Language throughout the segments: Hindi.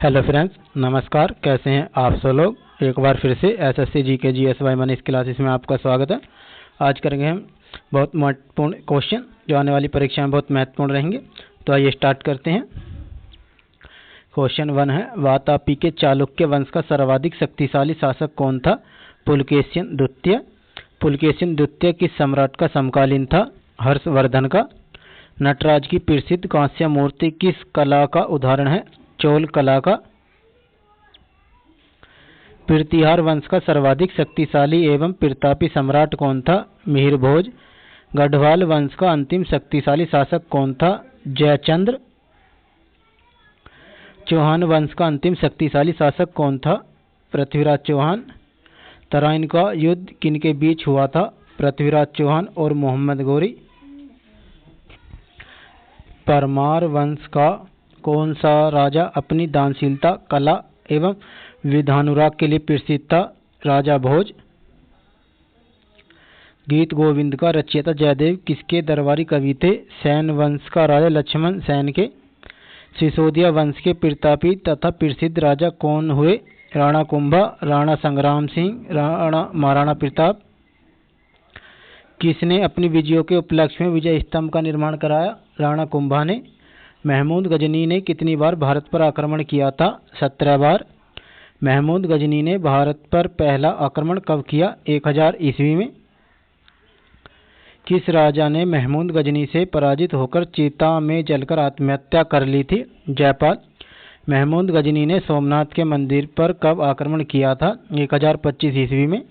हेलो फ्रेंड्स, नमस्कार। कैसे हैं आप सब लोग। एक बार फिर से SSC GK GSY Manish classes में आपका स्वागत है। आज करेंगे हम बहुत महत्वपूर्ण क्वेश्चन जो आने वाली परीक्षा में बहुत महत्वपूर्ण रहेंगे। तो आइए स्टार्ट करते हैं। क्वेश्चन 1 है, वातापी के चालुक्य वंश का सर्वाधिक शक्तिशाली शासक कौन था? पुलकेशिन द्वितीय। पुलकेशिन द्वितीय किस सम्राट का समकालीन था? हर्षवर्धन का। नटराज की प्रसिद्ध कांस्य मूर्ति किस कला का उदाहरण है? चोल कला का। प्रतिहार वंश का सर्वाधिक शक्तिशाली एवं प्रतापी सम्राट कौन था? मिहिर भोज। गढ़वाल वंश का अंतिम शक्तिशाली शासक कौन था? जयचंद्र। चौहान वंश का अंतिम शक्तिशाली शासक कौन था? पृथ्वीराज चौहान। तराइन का युद्ध किनके बीच हुआ था? पृथ्वीराज चौहान और मोहम्मद गोरी। परमार वंश का कौन सा राजा अपनी दानशीलता, कला एवं विधानुराग के लिए प्रसिद्ध था? राजा भोज। गीत गोविंद का रचयिता जयदेव किसके दरबारी कवि थे? सैन वंश का राजा लक्ष्मण सेन के। सिसोदिया वंश के प्रतापी तथा प्रसिद्ध राजा कौन हुए? राणा कुंभा, राणा संग्राम सिंह, राणा महाराणा प्रताप। किसने अपनी विजयों के उपलक्ष्य में विजय स्तंभ का निर्माण कराया? राणा कुंभा ने। महमूद गजनी ने कितनी बार भारत पर आक्रमण किया था? 17 बार। महमूद गजनी ने भारत पर पहला आक्रमण कब किया? 1000 ईस्वी में। किस राजा ने महमूद गजनी से पराजित होकर चिता में जलकर आत्महत्या कर ली थी? जयपाल। महमूद गजनी ने सोमनाथ के मंदिर पर कब आक्रमण किया था? 1025 ईस्वी में।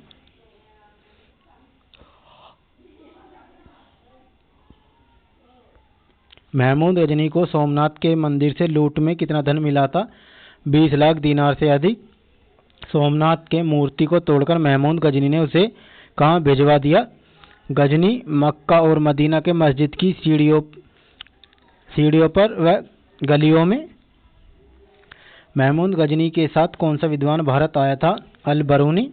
महमूद गजनी को सोमनाथ के मंदिर से लूट में कितना धन मिला था? 20 लाख दीनार से अधिक। सोमनाथ के मूर्ति को तोड़कर महमूद गजनी ने उसे कहाँ भिजवा दिया? गजनी, मक्का और मदीना के मस्जिद की सीढ़ियों पर व गलियों में। महमूद गजनी के साथ कौन सा विद्वान भारत आया था? अल बरूनी।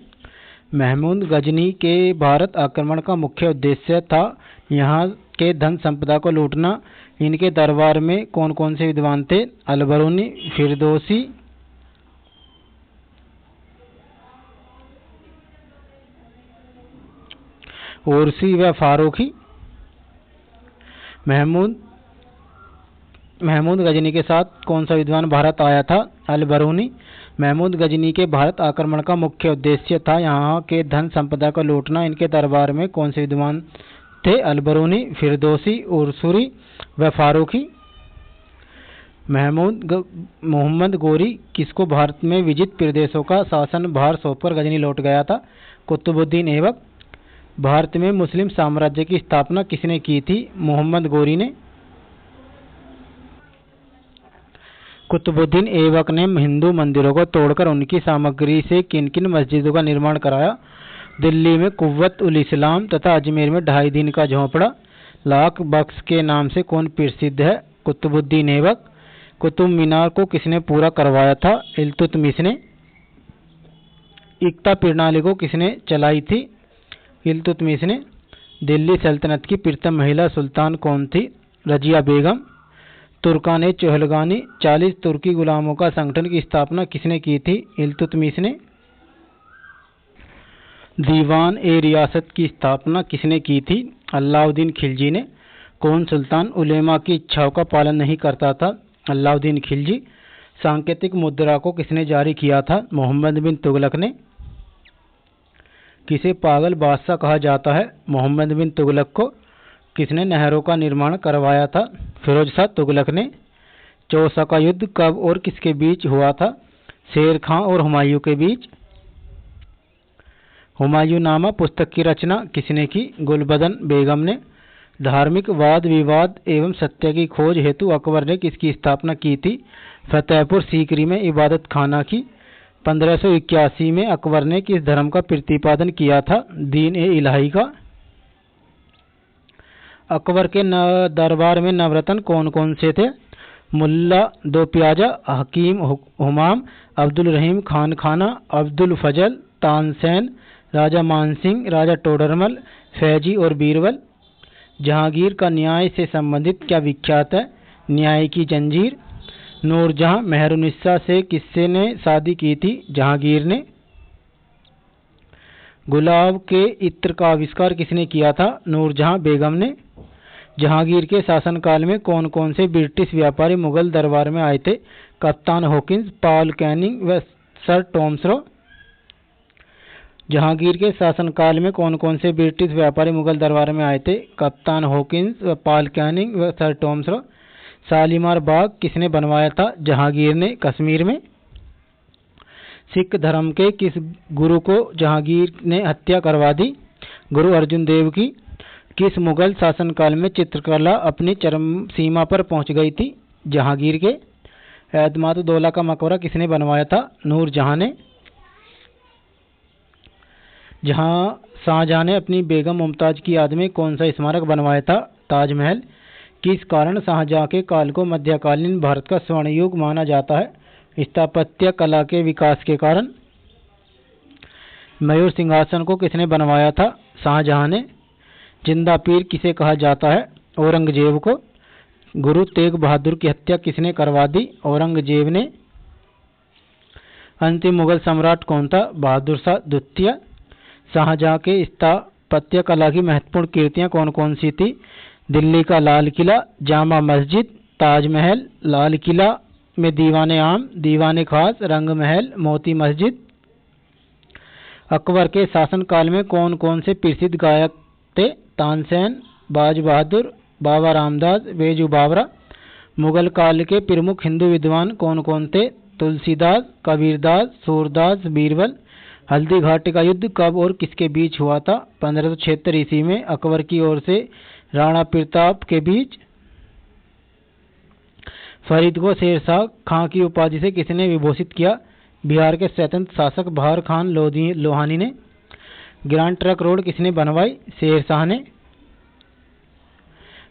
महमूद गजनी के भारत आक्रमण का मुख्य उद्देश्य था यहाँ के धन संपदा को लूटना। इनके दरबार में कौन कौन से विद्वान थे? अल बरूनी, फिरदौसी, ओरसी व फारूकी। महमूद गजनी के साथ कौन सा विद्वान भारत आया था? अल बरूनी। महमूद गजनी के भारत आक्रमण का मुख्य उद्देश्य था यहाँ के धन संपदा को लूटना। इनके दरबार में कौन से विद्वान थे? अल बरूनी, फिरदौसी, उरसुरी व फारूकी। मोहम्मद गोरी किसको भारत में विजित प्रदेशों का शासन भार सौंपकर गजनी लौट गया था? कुतुबुद्दीन ऐबक। भारत में मुस्लिम साम्राज्य की स्थापना किसने की थी? मोहम्मद गोरी ने। कुतुबुद्दीन ऐबक ने हिंदू मंदिरों को तोड़कर उनकी सामग्री से किन किन मस्जिदों का निर्माण कराया? दिल्ली में कुव्वत उल इस्लाम तथा अजमेर में 2.5 दिन का झोंपड़ा। लाख बख्श के नाम से कौन प्रसिद्ध है? कुतुबुद्दीन ऐबक। कुतुब मीनार को किसने पूरा करवाया था? इल्तुतमिश ने। इक्ता प्रणाली को किसने चलाई थी? इल्तुतमिश ने। दिल्ली सल्तनत की प्रथम महिला सुल्तान कौन थी? रजिया बेगम। तुर्कान चोहलगानी 40 तुर्की गुलामों का संगठन की स्थापना किसने की थी? इल्तुतमिश ने। दीवान ए रियासत की स्थापना किसने की थी? अलाउद्दीन खिलजी ने। कौन सुल्तान उलेमा की इच्छाओं का पालन नहीं करता था? अलाउद्दीन खिलजी। सांकेतिक मुद्रा को किसने जारी किया था? मोहम्मद बिन तुगलक ने। किसे पागल बादशाह कहा जाता है? मोहम्मद बिन तुगलक को। किसने नहरों का निर्माण करवाया था? फिरोज शाह तुगलक ने। चौसा का युद्ध कब और किसके बीच हुआ था? शेर खां और हुमायूं के बीच। हुमायूंनामा पुस्तक की रचना किसने की? गुलबदन बेगम ने। धार्मिक वाद विवाद एवं सत्य की खोज हेतु अकबर ने किसकी स्थापना की थी? फतेहपुर सीकरी में इबादत खाना की। 1581 में अकबर ने किस धर्म का प्रतिपादन किया था? दीन ए इलाही का। अकबर के दरबार में नवरत्न कौन कौन से थे? मुल्ला दो प्याजा, हकीम हुमाम, अब्दुल रहीम खान खाना, अब्दुल फजल, तानसेन, राजा मानसिंह, राजा टोडरमल, फैजी और बीरबल। जहांगीर का न्याय से संबंधित क्या विख्यात है? न्याय की जंजीर। नूरजहां मेहरुन्निसा से किससे ने शादी की थी? जहांगीर ने। गुलाब के इत्र का आविष्कार किसने किया था? नूरजहां बेगम ने। जहांगीर के शासनकाल में कौन कौन से ब्रिटिश व्यापारी मुगल दरबार में आए थे? कप्तान हॉकिंस, पॉल कैनिंग व सर टॉमस रो। जहांगीर के शासनकाल में कौन कौन से ब्रिटिश व्यापारी मुगल दरबार में आए थे? कप्तान हॉकिंस व पॉल कैनिंग व सर टॉमस रो। शालीमार बाग किसने बनवाया था? जहांगीर ने, कश्मीर में। सिख धर्म के किस गुरु को जहांगीर ने हत्या करवा दी? गुरु अर्जुन देव की। किस मुगल शासनकाल में चित्रकला अपनी चरम सीमा पर पहुंच गई थी? जहांगीर के। एतमाद-उद-दौला का मकबरा किसने बनवाया था? नूरजहां ने। शाहजहां ने अपनी बेगम मुमताज की याद में कौन सा स्मारक बनवाया था? ताजमहल। किस कारण शाहजहां के काल को मध्यकालीन भारत का स्वर्ण युग माना जाता है? स्थापत्य कला के विकास के कारण। मयूर सिंहासन को किसने बनवाया था? शाहजहां ने। जिंदा पीर किसे कहा जाता है? औरंगजेब को। गुरु तेग बहादुर की हत्या किसने करवा दी? औरंगजेब ने। अंतिम मुगल सम्राट कौन था? बहादुर शाह द्वितीय। शाहजहां के स्थापत्य कला की महत्वपूर्ण कृतियां कौन कौन सी थी? दिल्ली का लाल किला, जामा मस्जिद, ताजमहल, लाल किला में दीवाने आम, दीवाने खास, रंग महल, मोती मस्जिद। अकबर के शासनकाल में कौन कौन से प्रसिद्ध गायक थे? तानसेन, बाज बहादुर, बाबा रामदास, बेजू बावरा। मुगल काल के प्रमुख हिंदू विद्वान कौन कौन थे? तुलसीदास, कबीरदास, सूरदास, बीरबल। हल्दी घाटी का युद्ध कब और किसके बीच हुआ था? 1576 ईस्वी में अकबर की ओर से राणा प्रताप के बीच। फरीद को शेरशाह खां की उपाधि से किसने विभूषित किया? बिहार के स्वतंत्र शासक बहार खान लोहानी ने। ग्रांड ट्रंक रोड किसने बनवाई? शेरशाह ने।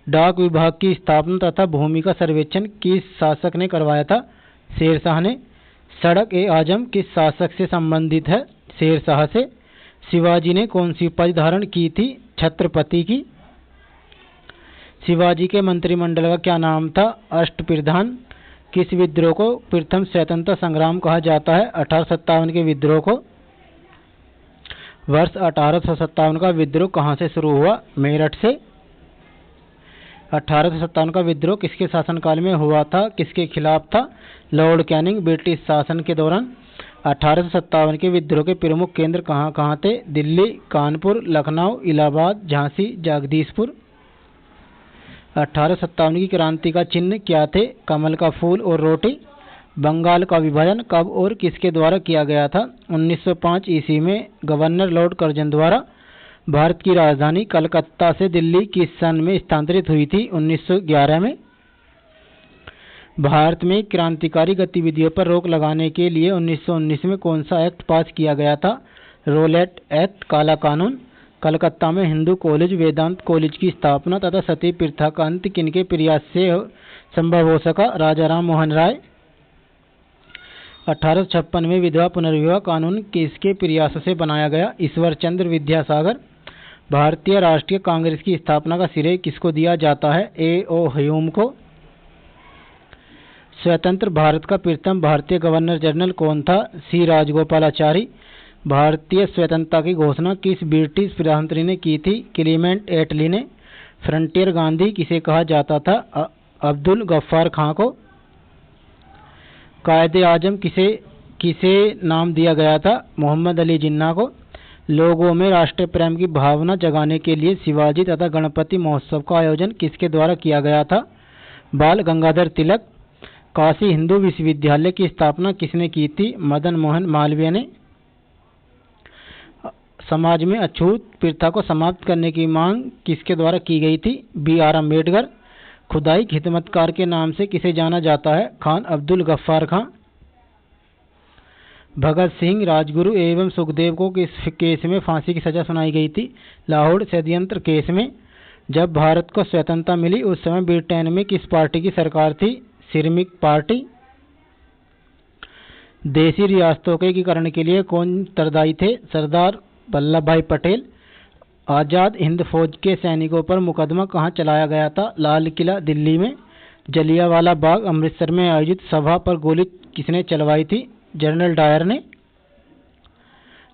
डाक विभाग की स्थापना तथा भूमि का सर्वेक्षण किस शासक ने करवाया था? शेरशाह ने। सड़क-ए-आजम किस शासक से संबंधित है? शेरशाह से। शिवाजी ने कौन सी उपाधि धारण की थी? छत्रपति की। शिवाजी के मंत्रिमंडल का क्या नाम था? अष्टप्रधान। किस विद्रोह को प्रथम स्वतंत्रता संग्राम कहा जाता है? 1857 के विद्रोह को। वर्ष 1857 का विद्रोह कहां से शुरू हुआ? मेरठ से। 1857 का विद्रोह किसके शासनकाल में हुआ था? किसके खिलाफ था? Lord Canning. ब्रिटिश शासन के दौरान 1857 के विद्रोह के प्रमुख केंद्र कहां कहां थे? दिल्ली, कानपुर, लखनऊ, इलाहाबाद, झांसी, जगदीशपुर। 1857 की क्रांति का चिन्ह क्या थे? कमल का फूल और रोटी। बंगाल का विभाजन कब और किसके द्वारा किया गया था? 1905 ईस्वी में गवर्नर लॉर्ड कर्जन द्वारा। भारत की राजधानी कलकत्ता से दिल्ली किस सन में स्थानांतरित हुई थी? 1911 में। भारत में क्रांतिकारी गतिविधियों पर रोक लगाने के लिए 1919 में कौन सा एक्ट पास किया गया था? रोलेट एक्ट, काला कानून। कलकत्ता में हिंदू कॉलेज, वेदांत कॉलेज की स्थापना तथा सती प्रथा का अंत किनके प्रयास से संभव हो सका? राजा राम मोहन राय। 1856 में विधवा पुनर्विवाह कानून किसके प्रयास से बनाया गया? ईश्वर चंद्र विद्यासागर। भारतीय राष्ट्रीय कांग्रेस की स्थापना का श्रेय किसको दिया जाता है? ए.ओ. ह्यूम को। स्वतंत्र भारत का प्रथम भारतीय गवर्नर जनरल कौन था? सी राजगोपालाचारी। भारतीय स्वतंत्रता की घोषणा किस ब्रिटिश प्रधानमंत्री ने की थी? क्लीमेंट एटली ने। फ्रंटियर गांधी किसे कहा जाता था? अब्दुल गफ्फार खां को। कायदे-आजम किसे नाम दिया गया था? मोहम्मद अली जिन्ना को। लोगों में राष्ट्रीय प्रेम की भावना जगाने के लिए शिवाजी तथा गणपति महोत्सव का आयोजन किसके द्वारा किया गया था? बाल गंगाधर तिलक। काशी हिंदू विश्वविद्यालय की स्थापना किसने की थी? मदन मोहन मालवीय ने। समाज में अछूत प्रथा को समाप्त करने की मांग किसके द्वारा की गई थी? बी.आर. अम्बेडकर। खुदाई खिदमतकार के नाम से किसे जाना जाता है? खान अब्दुल गफ्फार खां। भगत सिंह, राजगुरु एवं सुखदेव को किस केस में फांसी की सजा सुनाई गई थी? लाहौर षड्यंत्र केस में। जब भारत को स्वतंत्रता मिली उस समय ब्रिटेन में किस पार्टी की सरकार थी? श्रमिक पार्टी। देशी रियासतों के एकीकरण के लिए कौन उत्तरदायी थे? सरदार वल्लभ भाई पटेल। आजाद हिंद फौज के सैनिकों पर मुकदमा कहां चलाया गया था? लाल किला, दिल्ली में। जलियांवाला बाग अमृतसर में आयोजित सभा पर गोली किसने चलवाई थी? जनरल डायर ने।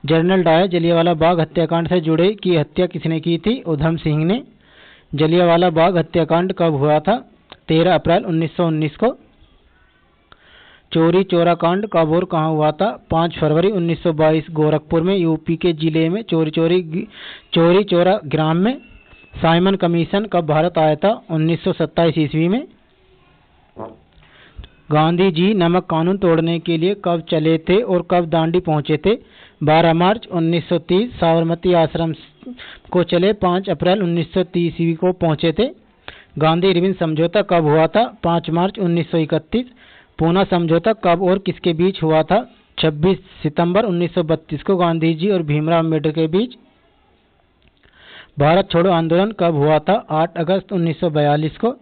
जनरल डायर जलियांवाला बाग हत्याकांड से जुड़े की हत्या किसने की थी? उधम सिंह ने। जलियांवाला बाग हत्याकांड कब हुआ था? 13 अप्रैल 1919 को। चोरी चौरा कांड कब और कहां हुआ था? 5 फरवरी 1922 गोरखपुर में यूपी के जिले में चोरी चौरा ग्राम में। साइमन कमीशन कब भारत आया था? 1927 ईस्वी में। गांधी जी नमक कानून तोड़ने के लिए कब चले थे और कब दांडी पहुंचे थे? 12 मार्च 1930 साबरमती आश्रम को चले 5 अप्रैल 1930 ईस्वी को पहुंचे थे। गांधी इरविन समझौता कब हुआ था? 5 मार्च 1931। पूना समझौता कब और किसके बीच हुआ था? 26 सितंबर 1932 को गांधी जी और भीमराव अम्बेडकर के बीच। भारत छोड़ो आंदोलन कब हुआ था? 8 अगस्त 1942 को।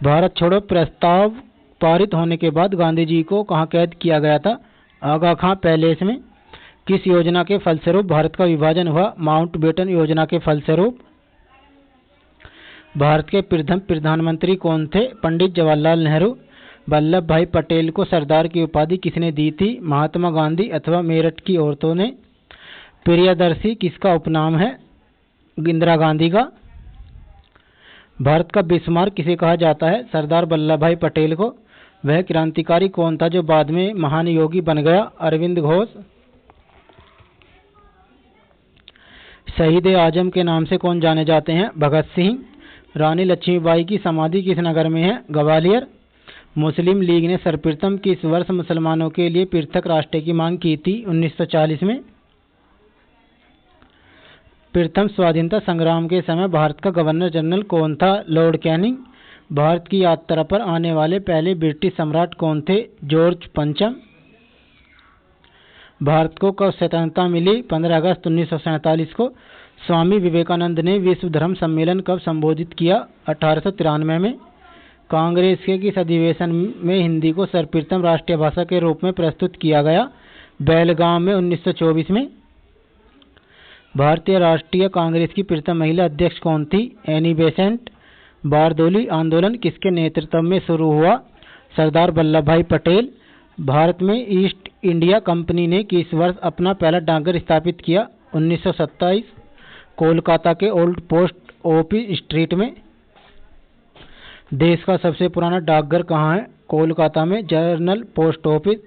भारत छोड़ो प्रस्ताव पारित होने के बाद गांधी जी को कहां कैद किया गया था? आगा खां पैलेस में। किस योजना के फलस्वरूप भारत का विभाजन हुआ? माउंटबेटन योजना के फलस्वरूप। भारत के प्रथम प्रधानमंत्री कौन थे? पंडित जवाहरलाल नेहरू। वल्लभ भाई पटेल को सरदार की उपाधि किसने दी थी? महात्मा गांधी अथवा मेरठ की औरतों ने। प्रियदर्शी किसका उपनाम है? इंदिरा गांधी का। भारत का बिस्मार्क किसे कहा जाता है? सरदार वल्लभ भाई पटेल को। वह क्रांतिकारी कौन था जो बाद में महान योगी बन गया? अरविंद घोष। शहीद आजम के नाम से कौन जाने जाते हैं? भगत सिंह। रानी लक्ष्मीबाई की समाधि किस नगर में है? ग्वालियर। मुस्लिम लीग ने सर्वप्रथम किस वर्ष मुसलमानों के लिए पृथक राष्ट्र की मांग की थी? 1940 में। प्रथम स्वाधीनता संग्राम के समय भारत का गवर्नर जनरल कौन था? Lord Canning. भारत की यात्रा पर आने वाले पहले ब्रिटिश सम्राट कौन थे? जॉर्ज पंचम। भारत को कब स्वतंत्रता मिली? 15 अगस्त 1947 को। स्वामी विवेकानंद ने विश्व धर्म सम्मेलन कब संबोधित किया? 1893 में। कांग्रेस के किस अधिवेशन में हिंदी को सर्वप्रथम राष्ट्रीय भाषा के रूप में प्रस्तुत किया गया? बेलगाम में 1924 में। भारतीय राष्ट्रीय कांग्रेस की प्रथम महिला अध्यक्ष कौन थी? Annie Besant. बारदोली आंदोलन किसके नेतृत्व में शुरू हुआ? सरदार वल्लभ भाई पटेल। भारत में ईस्ट इंडिया कंपनी ने किस वर्ष अपना पहला डाकघर स्थापित किया? 1927। कोलकाता के ओल्ड पोस्ट ऑफिस स्ट्रीट में। देश का सबसे पुराना डाकघर कहाँ है? कोलकाता में जनरल पोस्ट ऑफिस।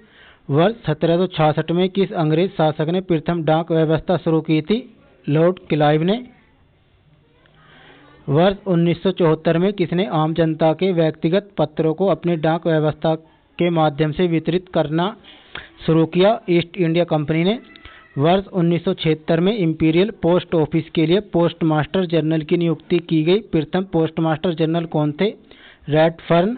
वर्ष 1766 में किस अंग्रेज शासक ने प्रथम डाक व्यवस्था शुरू की थी? लॉर्ड क्लाइव ने। वर्ष 1974 में किसने आम जनता के व्यक्तिगत पत्रों को अपनी डाक व्यवस्था के माध्यम से वितरित करना शुरू किया? ईस्ट इंडिया कंपनी ने। वर्ष 1976 में इंपीरियल पोस्ट ऑफिस के लिए पोस्ट मास्टर जनरल की नियुक्ति की गई। प्रथम पोस्ट मास्टर जनरल कौन थे? रेडफर्न।